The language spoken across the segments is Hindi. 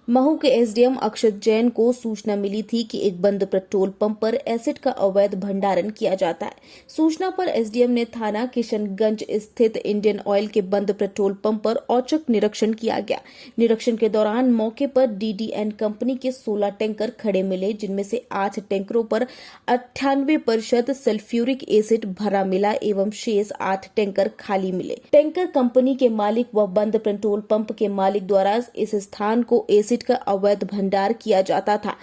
महू के एसडीएम अक्षत जैन को सूचना मिली थी कि एक बंद पेट्रोल पंप पर एसिड का अवैध भंडारण किया जाता है। सूचना पर एसडीएम ने थाना किशनगंज स्थित इंडियन ऑयल के बंद पेट्रोल पंप पर औचक निरीक्षण किया गया। निरीक्षण के दौरान मौके पर डीडीएन कंपनी के 16 टैंकर खड़े मिले, जिनमें से 8 टैंकरों पर 98% सल्फ्यूरिक एसिड भरा मिला एवं शेष 8 टैंकर खाली मिले। टैंकर कंपनी के मालिक व बंद पेट्रोल पंप के मालिक द्वारा इस स्थान को एसिड का अवैध भंडार किया जाता था।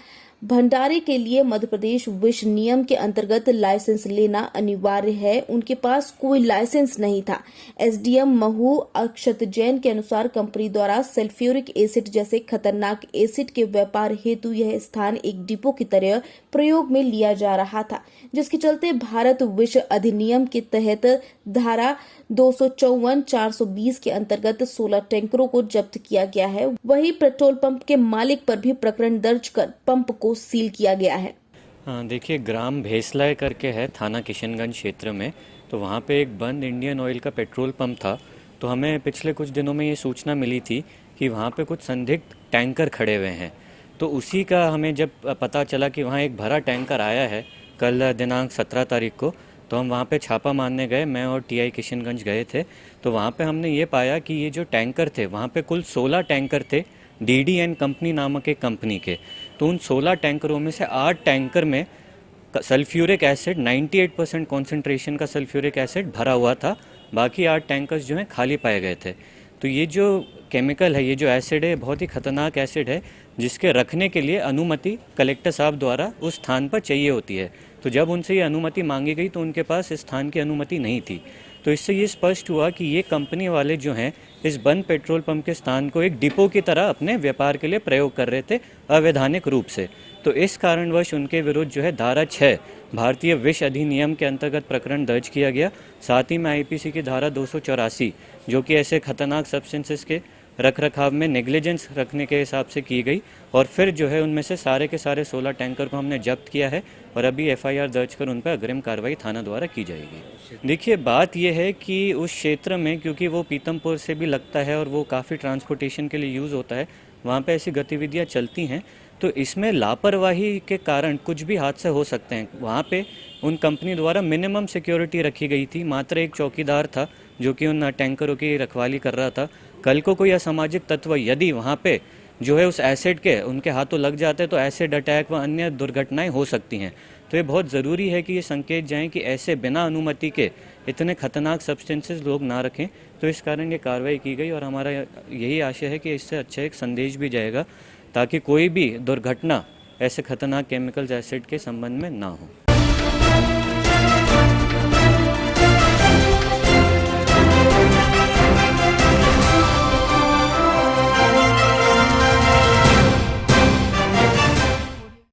भंडारे के लिए मध्य प्रदेश विश्व नियम के अंतर्गत लाइसेंस लेना अनिवार्य है। उनके पास कोई लाइसेंस नहीं था। एसडीएम महू अक्षत जैन के अनुसार कंपनी द्वारा सल्फ्यूरिक एसिड जैसे खतरनाक एसिड के व्यापार हेतु यह स्थान एक डिपो की तरह प्रयोग में लिया जा रहा था, जिसके चलते भारत विश्व अधिनियम के तहत धारा 254-420 के अंतर्गत 16 टैंकरों को जब्त किया गया है। वहीं पेट्रोल पंप के मालिक पर भी प्रकरण दर्ज कर पंप को सील किया गया है। देखिए, ग्राम भेसलाय करके है थाना किशनगंज क्षेत्र में, तो वहाँ पे एक बंद इंडियन ऑयल का पेट्रोल पंप था। तो हमें पिछले कुछ दिनों में ये सूचना मिली थी कि वहाँ पे कुछ संदिग्ध टैंकर खड़े हुए हैं। तो उसी का हमें जब पता चला कि वहाँ एक भरा टैंकर आया है कल दिनांक 17 तारीख को, तो हम वहाँ पे छापा मारने गए। मैं और टीआई किशनगंज गए थे। तो वहाँ पे हमने ये पाया कि ये जो टैंकर थे, वहाँ पे कुल 16 टैंकर थे डीडीएन कंपनी नामक एक कंपनी के। तो उन 16 टैंकरों में से 8 टैंकर में सल्फ्यूरिक एसिड 98% कॉन्सेंट्रेशन का सल्फ्यूरिक एसिड भरा हुआ था। बाकी 8 टैंकर्स जो हैं खाली पाए गए थे। तो ये जो केमिकल है, ये जो एसिड है, बहुत ही खतरनाक एसिड है, जिसके रखने के लिए अनुमति कलेक्टर साहब द्वारा उस स्थान पर चाहिए होती है। तो जब उनसे ये अनुमति मांगी गई तो उनके पास इस स्थान की अनुमति नहीं थी। तो इससे ये स्पष्ट हुआ कि ये कंपनी वाले जो हैं इस बंद पेट्रोल पंप के स्थान को एक डिपो की तरह अपने व्यापार के लिए प्रयोग कर रहे थे अवैधानिक रूप से। तो इस कारणवश उनके विरुद्ध जो है धारा 6 भारतीय विश्व अधिनियम के अंतर्गत प्रकरण दर्ज किया गया। साथ ही में आईपीसी की धारा 284 जो कि ऐसे खतरनाक सब्सटेंसेस के रख रखाव में नेग्लिजेंस रखने के हिसाब से की गई। और फिर जो है उनमें से सारे के सारे 16 टैंकर को हमने जब्त किया है और अभी एफआईआर दर्ज कर उन पर अग्रिम कार्रवाई थाना द्वारा की जाएगी। देखिए, बात यह है कि उस क्षेत्र में, क्योंकि वो पीतमपुर से भी लगता है और वो काफ़ी ट्रांसपोर्टेशन के लिए यूज़ होता है, वहाँ पे ऐसी गतिविधियाँ चलती हैं। तो इसमें लापरवाही के कारण कुछ भी हादसे हो सकते हैं। वहाँ पे उन कंपनी द्वारा मिनिमम सिक्योरिटी रखी गई थी। मात्र एक चौकीदार था जो कि उन टैंकरों की रखवाली कर रहा था। कल को कोई असामाजिक तत्व यदि वहाँ पे जो है उस एसिड के उनके हाथों लग जाते तो एसिड अटैक व अन्य दुर्घटनाएं हो सकती हैं। तो ये बहुत ज़रूरी है कि ये संकेत जाएं कि ऐसे बिना अनुमति के इतने खतरनाक सब्सटेंसेस लोग ना रखें। तो इस कारण ये कार्रवाई की गई और हमारा यही आशय है कि इससे अच्छा एक संदेश भी जाएगा ताकि कोई भी दुर्घटना ऐसे खतरनाक केमिकल्स एसिड के संबंध में ना हो।